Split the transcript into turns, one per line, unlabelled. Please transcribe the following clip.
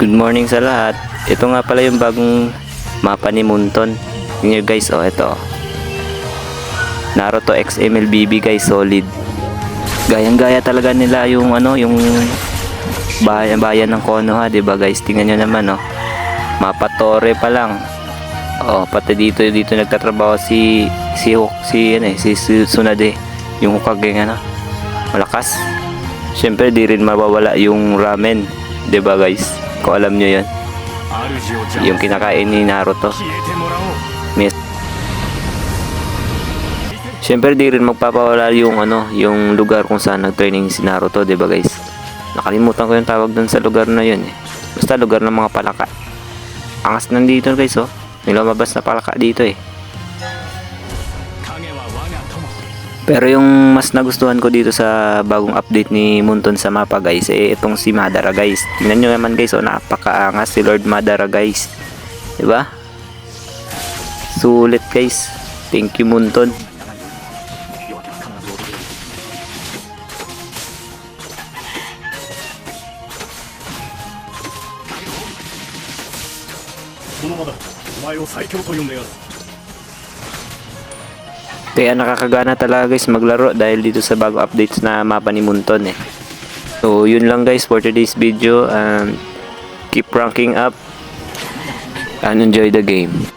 Good morning sa lahat. Ito nga pala yung bagong mapa ni Munton. Tingnan nyo guys, oh, ito. Naruto X MLBB guys, solid. Gayang-gaya talaga nila yung ano, yung bayan ng Konoha, 'di ba guys? Tingnan nyo naman, oh. Mapa Torre pa lang. Oh, pati dito nagtatrabaho si Tsunade, yung Hokage ano. Malakas. Siyempre di rin mawawala yung ramen, 'di ba guys? Kung alam nyo yun, yung kinakain ni Naruto. Siyempre di rin magpapawala yung ano, yung lugar kung saan nag-training si Naruto, 'di ba guys? Nakalimutan ko yung tawag dun sa lugar na yun eh. Basta lugar ng mga palaka. Angas nandito guys, oh. May lumabas na palaka dito eh. Pero yung mas nagustuhan ko dito sa bagong update ni Munton sa mapa guys, eh itong si Madara guys. Tingnan nyo naman guys, oh, napakaangas si Lord Madara guys. Diba? Sulit guys. Thank you Munton. Kaya nakakagana talaga guys maglaro dahil dito sa bagong updates na mapa ni Munton eh. So yun lang guys for today's video, and keep ranking up and enjoy the game.